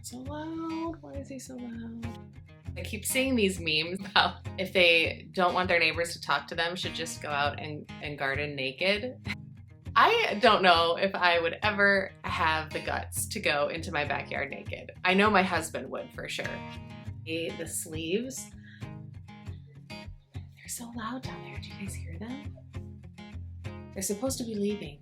So loud. Why is he so loud? I keep seeing these memes about if they don't want their neighbors to talk to them, should just go out and garden naked. I don't know if I would ever have the guts to go into my backyard naked. I know my husband would for sure. The sleeves, they're so loud down there. Do you guys hear them? They're supposed to be leaving.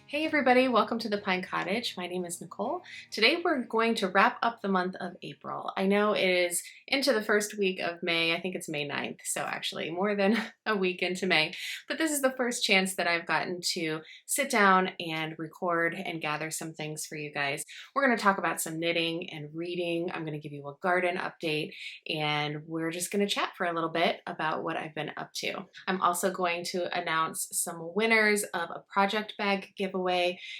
Hey everybody, welcome to the Pine Cottage. My name is Nicole. Today we're going to wrap up the month of April. I know it is into the first week of May. I think it's May 9th, so actually more than a week into May. But this is the first chance that I've gotten to sit down and record and gather some things for you guys. We're going to talk about some knitting and reading. I'm going to give you a garden update, and we're just going to chat for a little bit about what I've been up to. I'm also going to announce some winners of a project bag giveaway.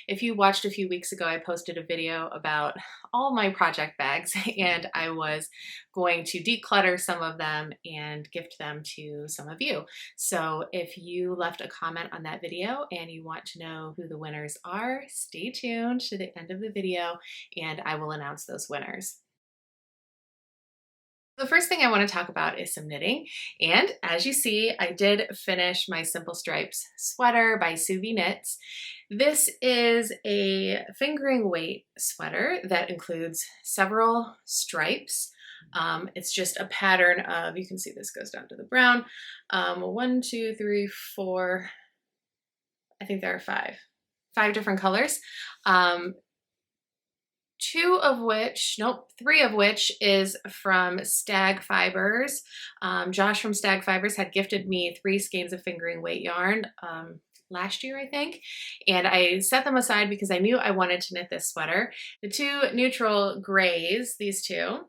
If you watched a few weeks ago, I posted a video about all my project bags, and I was going to declutter some of them and gift them to some of you. So if you left a comment on that video and you want to know who the winners are, stay tuned to the end of the video and I will announce those winners. The first thing I want to talk about is some knitting, and as you see, I did finish my Simple Stripes sweater by Suvi Knits. This is a fingering weight sweater that includes several stripes. It's just a pattern of, you can see this goes down to the brown, 1, 2, 3, 4, I think there are five different colors. Three of which is from Stag Fibers. Josh from Stag Fibers had gifted me 3 skeins of fingering weight yarn last year, I think, and I set them aside because I knew I wanted to knit this sweater. The 2 neutral grays, these 2,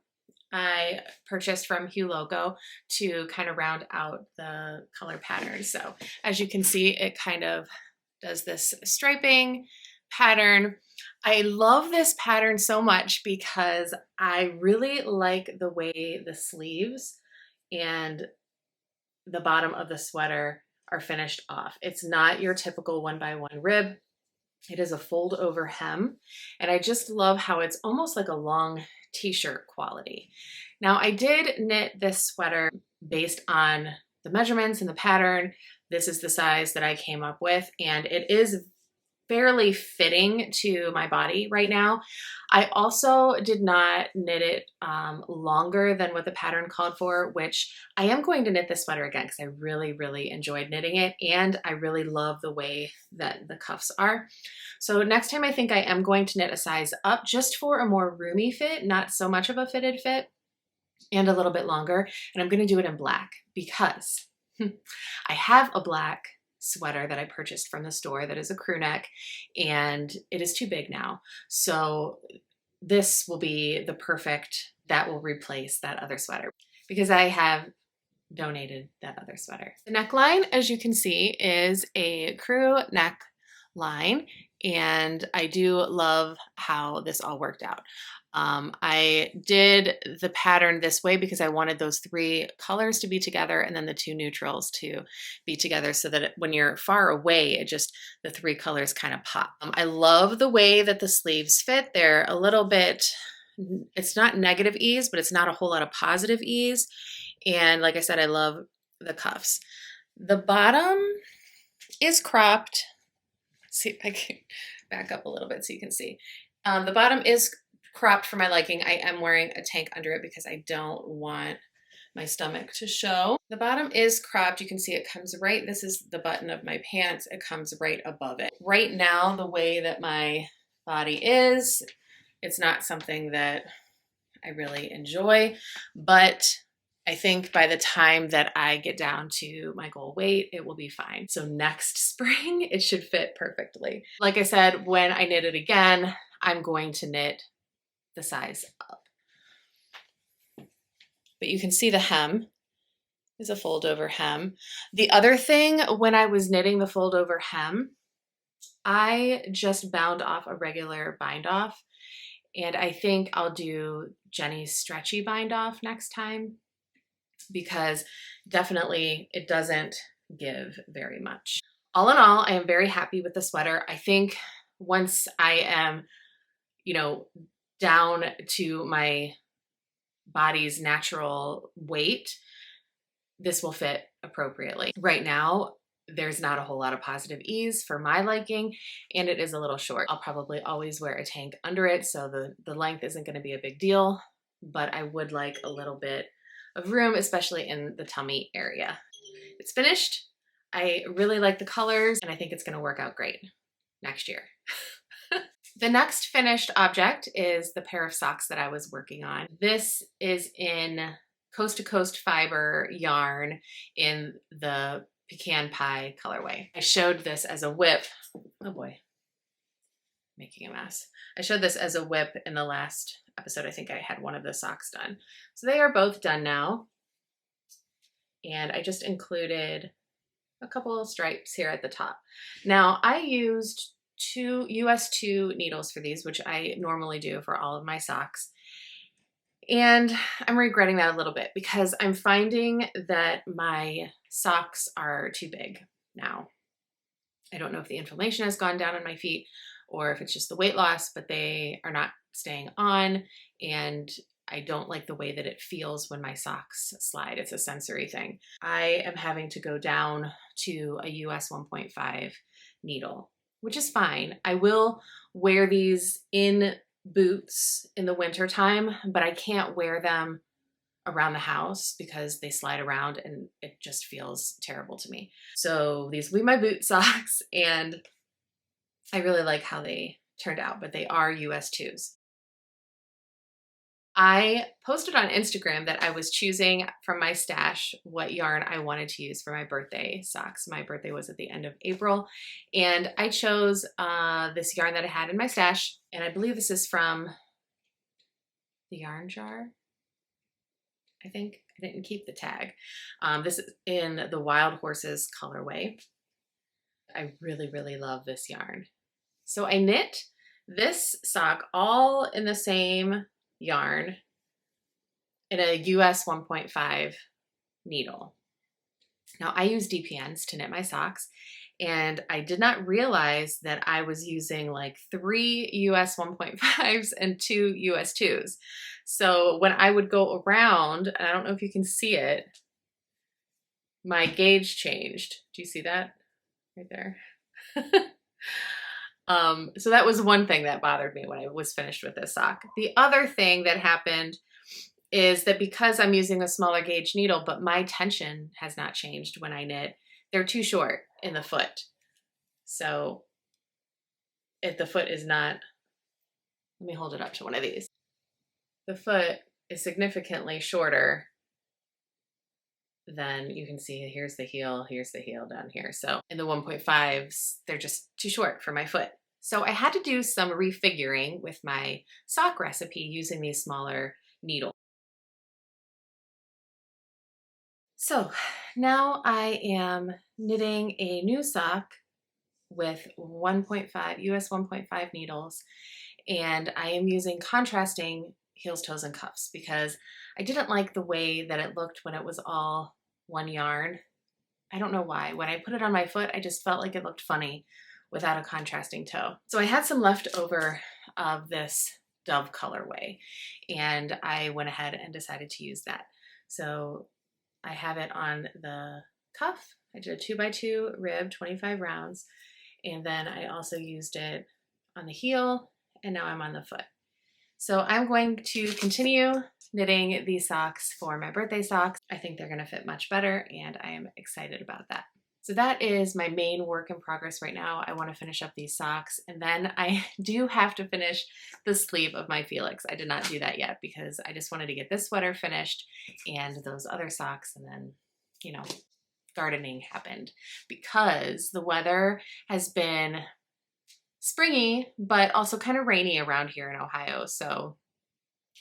I purchased from Hue Logo to kind of round out the color pattern. So as you can see, it kind of does this striping pattern. I love this pattern so much because I really like the way the sleeves and the bottom of the sweater are finished off. It's not your typical 1x1 rib. It is a fold over hem, and I just love how it's almost like a long t-shirt quality. Now, I did knit this sweater based on the measurements and the pattern. This is the size that I came up with, and it is fairly fitting to my body right now. I also did not knit it longer than what the pattern called for, which I am going to knit this sweater again because I really, really enjoyed knitting it, and I really love the way that the cuffs are. So next time I think I am going to knit a size up just for a more roomy fit, not so much of a fitted fit, and a little bit longer. And I'm going to do it in black because I have a black sweater that I purchased from the store that is a crew neck, and it is too big now. So this will be the perfect, that will replace that other sweater because I have donated that other sweater. The neckline, as you can see, is a crew neckline, and I do love how this all worked out. I did the pattern this way because I wanted those 3 colors to be together and then the 2 neutrals to be together so that when you're far away, the 3 colors kind of pop. I love the way that the sleeves fit. They're a little bit, it's not negative ease, but it's not a whole lot of positive ease. And like I said, I love the cuffs. The bottom is cropped. Let's see if I can back up a little bit so you can see. The bottom is cropped for my liking. I am wearing a tank under it because I don't want my stomach to show. The bottom is cropped. You can see it comes right, this is the button of my pants. It comes right above it. Right now, the way that my body is, it's not something that I really enjoy, but I think by the time that I get down to my goal weight, it will be fine. So next spring, it should fit perfectly. Like I said, when I knit it again, I'm going to knit the size up. But you can see the hem is a fold over hem. The other thing, when I was knitting the fold over hem, I just bound off a regular bind off, and I think I'll do Jenny's stretchy bind off next time because definitely it doesn't give very much. All in all, I am very happy with the sweater. I think once I am, you know, down to my body's natural weight, this will fit appropriately. Right now, there's not a whole lot of positive ease for my liking, and it is a little short. I'll probably always wear a tank under it, so the length isn't going to be a big deal, but I would like a little bit of room, especially in the tummy area. It's finished. I really like the colors, and I think it's going to work out great next year. The next finished object is the pair of socks that I was working on. This is in Coast to Coast fiber yarn in the pecan pie colorway. I showed this as a whip. Oh boy, making a mess. I showed this as a whip in the last episode. I think I had one of the socks done. So they are both done now. And I just included a couple of stripes here at the top. Now I used two US 2 needles for these, which I normally do for all of my socks. And I'm regretting that a little bit because I'm finding that my socks are too big now. I don't know if the inflammation has gone down on my feet or if it's just the weight loss, but they are not staying on, and I don't like the way that it feels when my socks slide. It's a sensory thing. I am having to go down to a US 1.5 needle, which is fine. I will wear these in boots in the winter time, but I can't wear them around the house because they slide around and it just feels terrible to me. So these will be my boot socks, and I really like how they turned out, but they are US 2s. I posted on Instagram that I was choosing from my stash what yarn I wanted to use for my birthday socks. My birthday was at the end of April, and I chose this yarn that I had in my stash, and I believe this is from the Yarn Jar. I think I didn't keep the tag. This is in the Wild Horses colorway. I really, really love this yarn. So I knit this sock all in the same yarn in a US 1.5 needle. Now I use DPNs to knit my socks, and I did not realize that I was using like 3 US 1.5s and 2 US 2s. So when I would go around, and I don't know if you can see it, my gauge changed. Do you see that right there? So that was one thing that bothered me when I was finished with this sock. The other thing that happened is that because I'm using a smaller gauge needle, but my tension has not changed when I knit, they're too short in the foot. So if the foot is not, let me hold it up to one of these. The foot is significantly shorter than, you can see, here's the heel down here. So in the 1.5s, they're just too short for my foot. So I had to do some refiguring with my sock recipe using these smaller needles. So now I am knitting a new sock with 1.5 US 1.5 needles, and I am using contrasting heels, toes, and cuffs because I didn't like the way that it looked when it was all one yarn. I don't know why. When I put it on my foot, I just felt like it looked funny without a contrasting toe. So I had some leftover of this Dove colorway, and I went ahead and decided to use that. So I have it on the cuff. I did a 2x2 rib, 25 rounds, and then I also used it on the heel, and now I'm on the foot. So I'm going to continue knitting these socks for my birthday socks. I think they're going to fit much better, and I am excited about that. So that is my main work in progress right now. I want to finish up these socks, and then I do have to finish the sleeve of my Felix. I did not do that yet because I just wanted to get this sweater finished and those other socks, and then, you know, gardening happened because the weather has been springy, but also kind of rainy around here in Ohio. So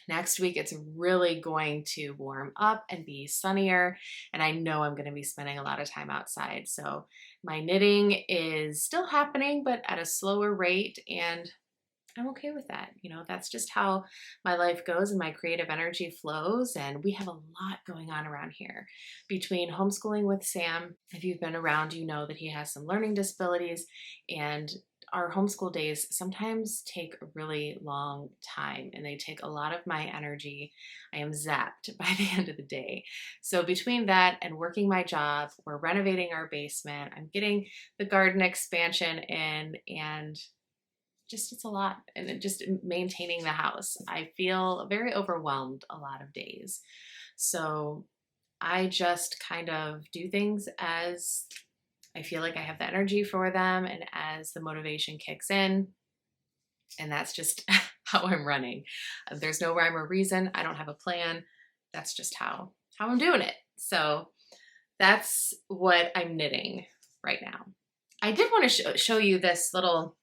next week, it's really going to warm up and be sunnier, and I know I'm going to be spending a lot of time outside. So my knitting is still happening, but at a slower rate, and I'm okay with that. You know, that's just how my life goes and my creative energy flows, and we have a lot going on around here. Between homeschooling with Sam, if you've been around, you know that he has some learning disabilities, and our homeschool days sometimes take a really long time and they take a lot of my energy. I am zapped by the end of the day. So between that and working my job, we're renovating our basement, I'm getting the garden expansion in, and just it's a lot. And it just maintaining the house. I feel very overwhelmed a lot of days. So I just kind of do things as I feel like I have the energy for them and as the motivation kicks in. And that's just how I'm running. There's no rhyme or reason. I don't have a plan. That's just how I'm doing it. So that's what I'm knitting right now. I did want to show you this little,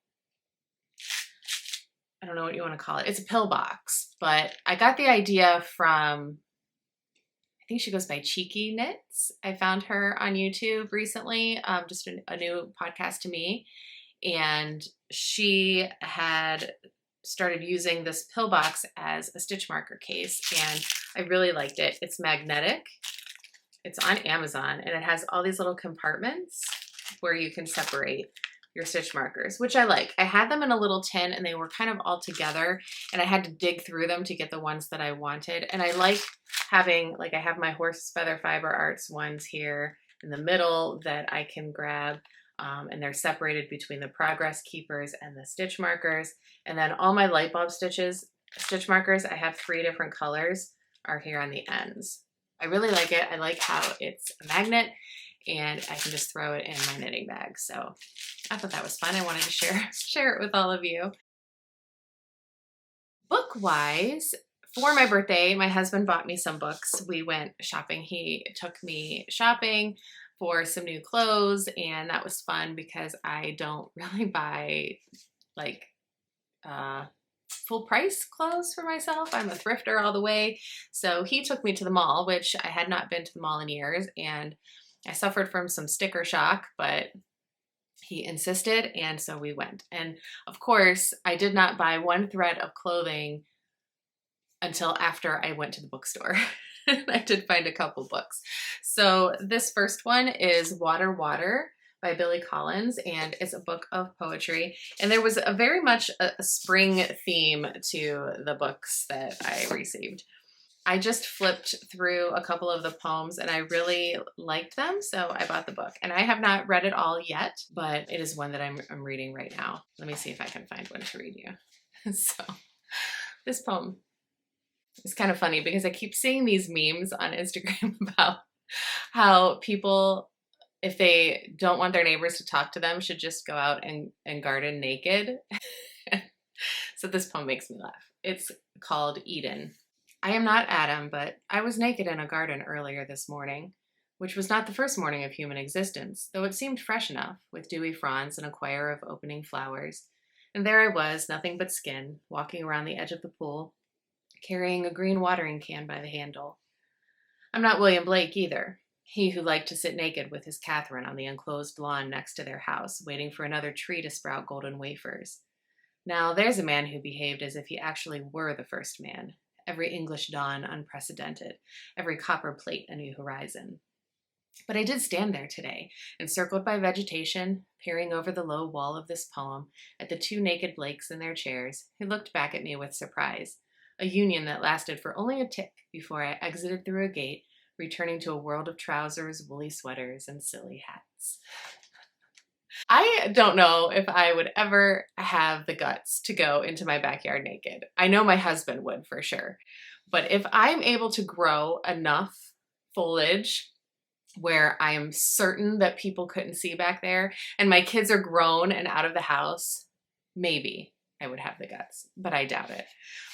I don't know what you want to call it. It's a pill box, but I got the idea from, I think she goes by Cheeky Knits. I found her on YouTube recently, just a new podcast to me. And she had started using this pill box as a stitch marker case, and I really liked it. It's magnetic. It's on Amazon, and it has all these little compartments where you can separate your stitch markers, which I like. I had them in a little tin and they were kind of all together, and I had to dig through them to get the ones that I wanted. And I like having, like, I have my Horse Feather Fiber Arts ones here in the middle that I can grab, and they're separated between the progress keepers and the stitch markers. And then all my light bulb stitch markers, I have 3 different colors, are here on the ends. I really like it. I like how it's a magnet and I can just throw it in my knitting bag. So I thought that was fun. I wanted to share it with all of you. Bookwise, for my birthday, my husband bought me some books. We went shopping. He took me shopping for some new clothes, and that was fun because I don't really buy like full price clothes for myself. I'm a thrifter all the way. So he took me to the mall, which I had not been to the mall in years, and I suffered from some sticker shock, but he insisted, and so we went. And of course, I did not buy one thread of clothing until after I went to the bookstore. I did find a couple books. So this first one is Water, Water by Billy Collins, and it's a book of poetry. And there was a very much a spring theme to the books that I received. I just flipped through a couple of the poems and I really liked them, so I bought the book. And I have not read it all yet, but it is one that I'm reading right now. Let me see if I can find one to read you. So this poem is kind of funny because I keep seeing these memes on Instagram about how people, if they don't want their neighbors to talk to them, should just go out and garden naked. So this poem makes me laugh. It's called Eden. I am not Adam, but I was naked in a garden earlier this morning, which was not the first morning of human existence, though it seemed fresh enough, with dewy fronds and a choir of opening flowers. And there I was, nothing but skin, walking around the edge of the pool, carrying a green watering can by the handle. I'm not William Blake either, he who liked to sit naked with his Catherine on the enclosed lawn next to their house, waiting for another tree to sprout golden wafers. Now there's a man who behaved as if he actually were the first man. Every English dawn unprecedented, every copper plate a new horizon. But I did stand there today, encircled by vegetation, peering over the low wall of this poem at the 2 naked Blakes in their chairs, who looked back at me with surprise, a union that lasted for only a tick before I exited through a gate, returning to a world of trousers, woolly sweaters, and silly hats. I don't know if I would ever have the guts to go into my backyard naked. I know my husband would for sure. But if I'm able to grow enough foliage where I am certain that people couldn't see back there, and my kids are grown and out of the house, maybe I would have the guts, but I doubt it.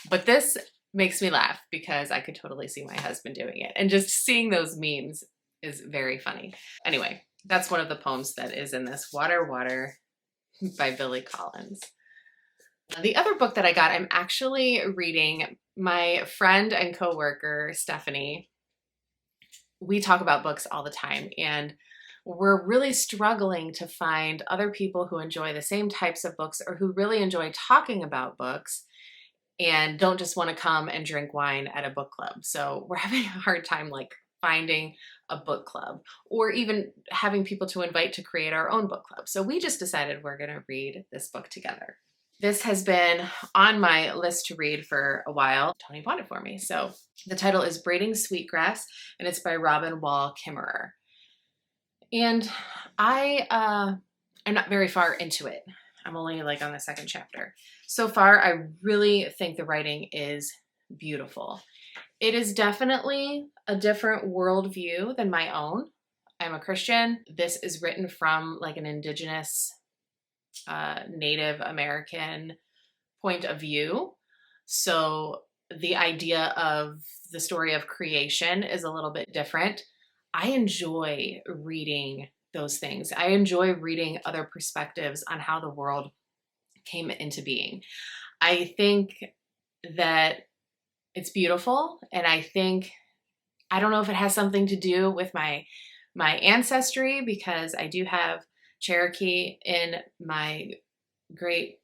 But this makes me laugh because I could totally see my husband doing it. And just seeing those memes is very funny. Anyway. That's one of the poems that is in this, Water, Water by Billy Collins. The other book that I got, I'm actually reading. My friend and coworker, Stephanie, we talk about books all the time, and we're really struggling to find other people who enjoy the same types of books or who really enjoy talking about books and don't just want to come and drink wine at a book club. So we're having a hard time like finding a book club or even having people to invite to create our own book club. So we just decided we're going to read this book together. This has been on my list to read for a while. Tony bought it for me. So the title is Braiding Sweetgrass, and it's by Robin Wall Kimmerer. And I'm not very far into it. I'm only like on the second chapter. So far, I really think the writing is beautiful. It is definitely a different worldview than my own. I'm a Christian. This is written from like an indigenous, Native American point of view. So the idea of the story of creation is a little bit different. I enjoy reading those things. I enjoy reading other perspectives on how the world came into being. I think that it's beautiful, and I don't know if it has something to do with my ancestry, because I do have Cherokee in my great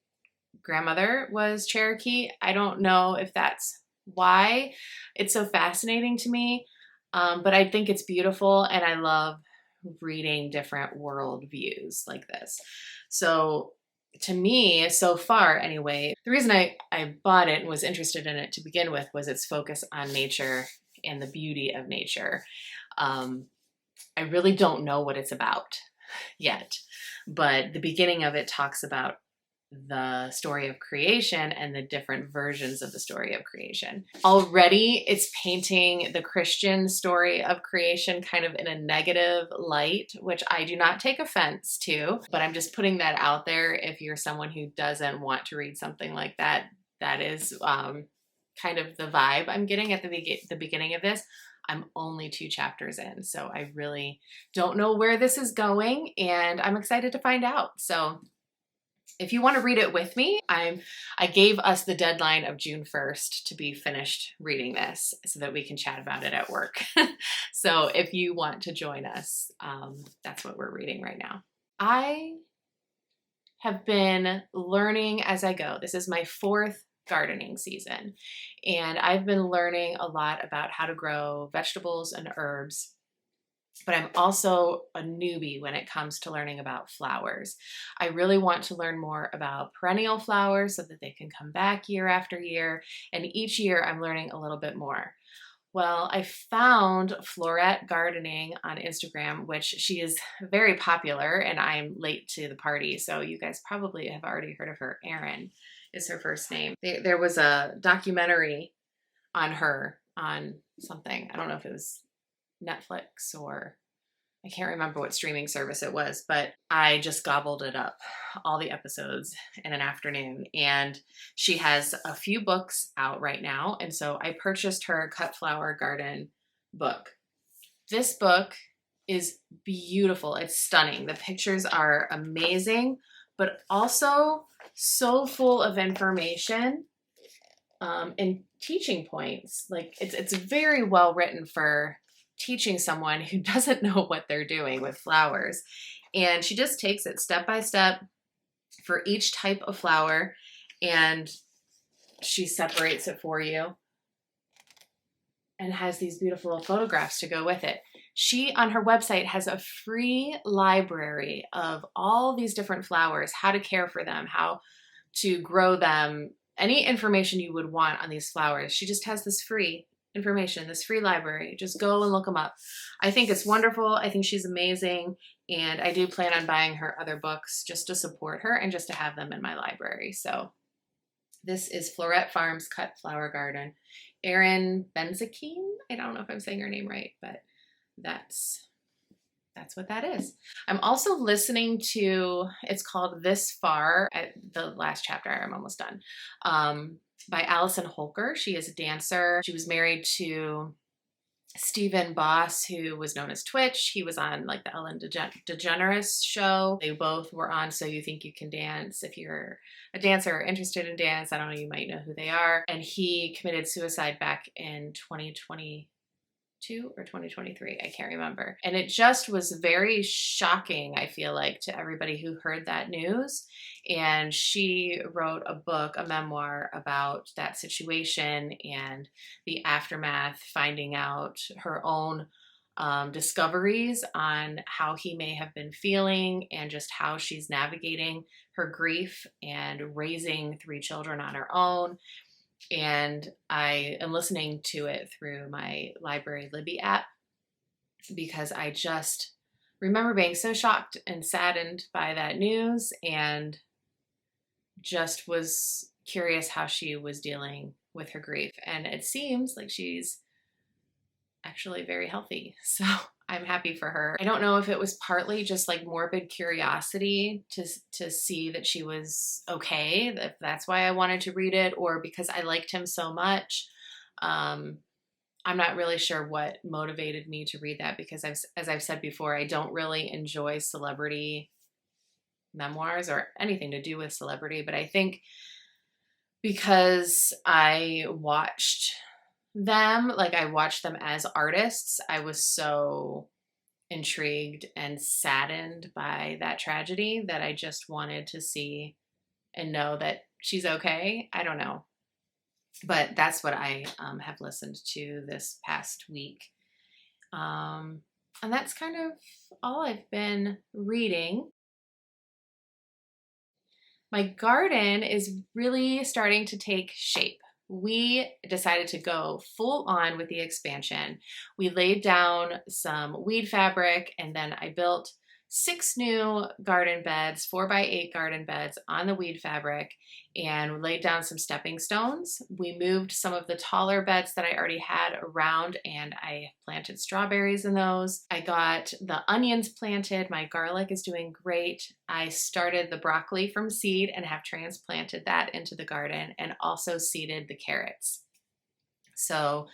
grandmother was Cherokee. I don't know if that's why it's so fascinating to me, but I think it's beautiful, and I love reading different world views like this. So to me, so far anyway, the reason I bought it and was interested in it to begin with was its focus on nature and the beauty of nature. I really don't know what it's about yet, but the beginning of it talks about the story of creation and the different versions of the story of creation. Already it's painting the Christian story of creation kind of in a negative light, which I do not take offense to, but I'm just putting that out there. If you're someone who doesn't want to read something like that, that is kind of the vibe I'm getting at the beginning of this. I'm only 2 chapters in, so I really don't know where this is going, and I'm excited to find out. So if you want to read it with me, I gave us the deadline of June 1st to be finished reading this so that we can chat about it at work. So if you want to join us, that's what we're reading right now. I have been learning as I go. This is my 4th gardening season, and I've been learning a lot about how to grow vegetables and herbs. But I'm also a newbie when it comes to learning about flowers. I really want to learn more about perennial flowers so that they can come back year after year. And each year I'm learning a little bit more. Well, I found Florette Gardening on Instagram, which she is very popular, and I'm late to the party. So you guys probably have already heard of her. Erin is her first name. There was a documentary on her on something. I don't know if it was Netflix or I can't remember what streaming service it was, but I just gobbled it up, all the episodes in an afternoon. And she has a few books out right now. And so I purchased her Cut Flower Garden book. This book is beautiful. It's stunning. The pictures are amazing, but also so full of information and teaching points. Like it's very well written for teaching someone who doesn't know what they're doing with flowers. And she just takes it step by step for each type of flower, and she separates it for you and has these beautiful photographs to go with it. She, on her website, has a free library of all these different flowers, how to care for them, how to grow them, any information you would want on these flowers. She just has this free information, this free library. Just go and look them up. I think it's wonderful. I think she's amazing. And I do plan on buying her other books just to support her and just to have them in my library. So this is Florette Farms Cut Flower Garden. Erin Benzakein. I don't know if I'm saying her name right, but that's what that is. I'm also listening to, it's called This Far, at the last chapter. I'm almost done. By Allison Holker. She is a dancer. She was married to Stephen Boss, who was known as Twitch. He was on like the Ellen DeGeneres show. They both were on So You Think You Can Dance. If you're a dancer or interested in dance, I don't know, you might know who they are. And he committed suicide back in 2022 or 2023. I can't remember. And it just was very shocking, I feel like, to everybody who heard that news. And she wrote a book, a memoir about that situation and the aftermath, finding out her own discoveries on how he may have been feeling and just how she's navigating her grief and raising 3 children on her own. And I am listening to it through my Library Libby app because I just remember being so shocked and saddened by that news and just was curious how she was dealing with her grief. And it seems like she's actually very healthy. So I'm happy for her. I don't know if it was partly just like morbid curiosity to see that she was okay, if that's why I wanted to read it, or because I liked him so much. I'm not really sure what motivated me to read that because as I've said before, I don't really enjoy celebrity memoirs or anything to do with celebrity, but I think because I watched them, like I watched them as artists, I was so intrigued and saddened by that tragedy that I just wanted to see and know that she's okay. I don't know. But that's what I have listened to this past week. And that's kind of all I've been reading. My garden is really starting to take shape. We decided to go full on with the expansion. We laid down some weed fabric and then I built 6 new garden beds, 4x8 garden beds on the weed fabric, and laid down some stepping stones. We moved some of the taller beds that I already had around and I planted strawberries in those. I got the onions planted. My garlic is doing great. I started the broccoli from seed and have transplanted that into the garden and also seeded the carrots. So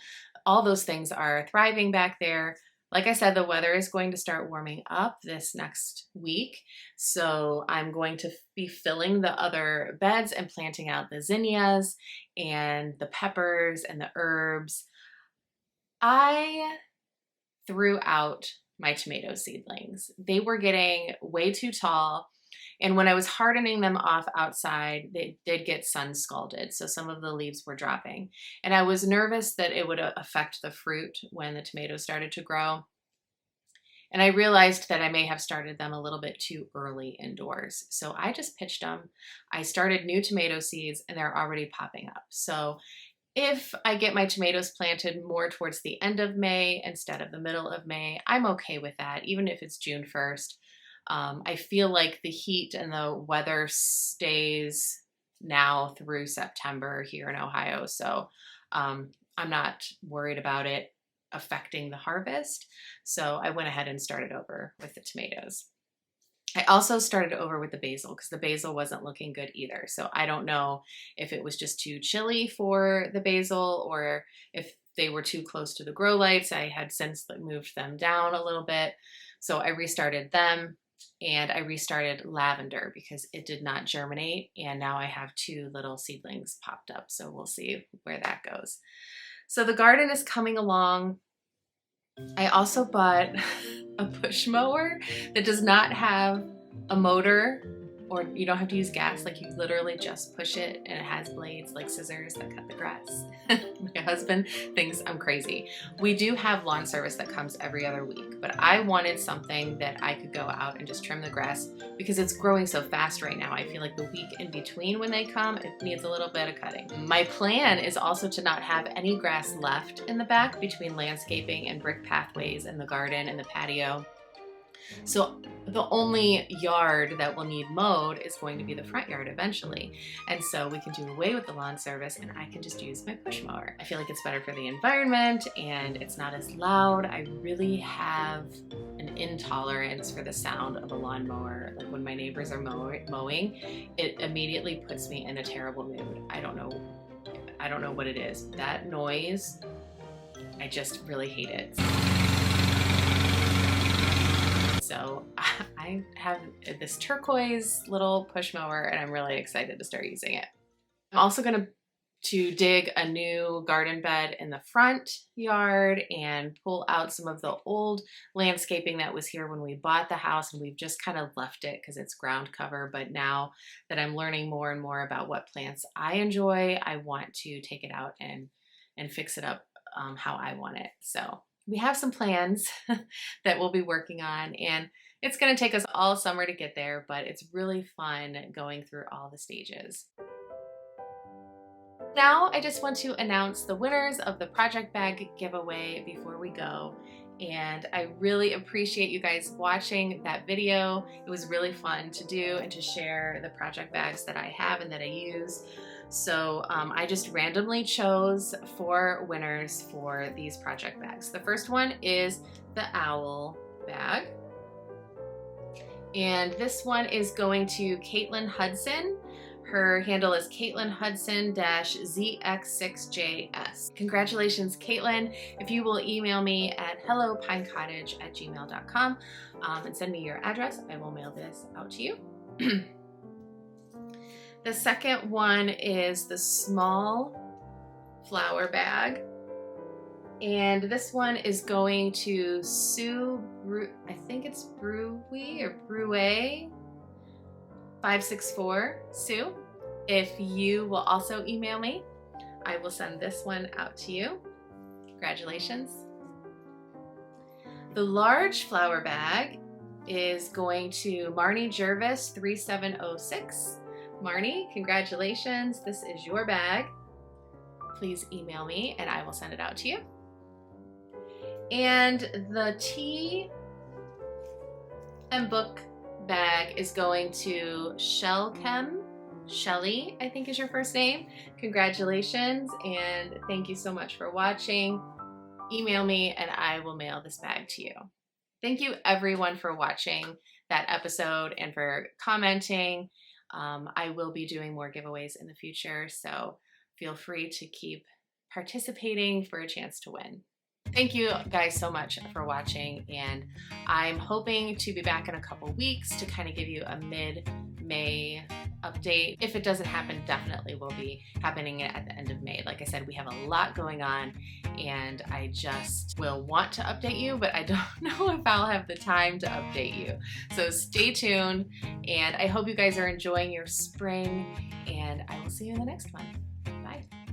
all those things are thriving back there. Like I said, the weather is going to start warming up this next week. So I'm going to be filling the other beds and planting out the zinnias and the peppers and the herbs. I threw out my tomato seedlings. They were getting way too tall. And when I was hardening them off outside, they did get sun scalded. So some of the leaves were dropping. And I was nervous that it would affect the fruit when the tomatoes started to grow. And I realized that I may have started them a little bit too early indoors. So I just pitched them. I started new tomato seeds and they're already popping up. So if I get my tomatoes planted more towards the end of May instead of the middle of May, I'm okay with that, even if it's June 1st. I feel like the heat and the weather stays now through September here in Ohio. So I'm not worried about it affecting the harvest. So I went ahead and started over with the tomatoes. I also started over with the basil because the basil wasn't looking good either. So I don't know if it was just too chilly for the basil or if they were too close to the grow lights. I had since moved them down a little bit. So I restarted them and I restarted lavender because it did not germinate. And now I have 2 little seedlings popped up. So we'll see where that goes. So the garden is coming along. I also bought a push mower that does not have a motor, or you don't have to use gas, like you literally just push it and it has blades like scissors that cut the grass. My husband thinks I'm crazy. We do have lawn service that comes every other week, but I wanted something that I could go out and just trim the grass because it's growing so fast right now. I feel like the week in between when they come, it needs a little bit of cutting. My plan is also to not have any grass left in the back between landscaping and brick pathways in the garden and the patio. So the only yard that will need mowed is going to be the front yard eventually. And so we can do away with the lawn service and I can just use my push mower. I feel like it's better for the environment and it's not as loud. I really have an intolerance for the sound of a lawnmower. Like when my neighbors are mowing, it immediately puts me in a terrible mood. I don't know what it is. That noise, I just really hate it. So I have this turquoise little push mower and I'm really excited to start using it. I'm also going to dig a new garden bed in the front yard and pull out some of the old landscaping that was here when we bought the house, and we've just kind of left it because it's ground cover. But now that I'm learning more and more about what plants I enjoy, I want to take it out and fix it up how I want it. So we have some plans that we'll be working on, and it's going to take us all summer to get there, but it's really fun going through all the stages. Now I just want to announce the winners of the project bag giveaway before we go. And I really appreciate you guys watching that video. It was really fun to do and to share the project bags that I have and that I use. So I just randomly chose 4 winners for these project bags. The first one is the owl bag. And this one is going to Caitlin Hudson. Her handle is Caitlin Hudson-ZX6JS. Congratulations, Caitlin. If you will email me at hellopinecottage@gmail.com and send me your address, I will mail this out to you. The second one is the small flower bag. And this one is going to Sue, I think it's Brewy or Brewe 564, Sue. If you will also email me, I will send this one out to you. Congratulations. The large flower bag is going to Marnie Jervis 3706. Marnie, congratulations. This is your bag. Please email me and I will send it out to you. And the tea and book bag is going to Shellchem. Shelly, I think is your first name. Congratulations and thank you so much for watching. Email me and I will mail this bag to you. Thank you everyone for watching that episode and for commenting. I will be doing more giveaways in the future, so feel free to keep participating for a chance to win. Thank you guys so much for watching, and I'm hoping to be back in a couple weeks to kind of give you a mid-May update. If it doesn't happen, definitely will be happening at the end of May. Like I said, we have a lot going on and I just will want to update you, but I don't know if I'll have the time to update you. So stay tuned, and I hope you guys are enjoying your spring, and I will see you in the next one. Bye.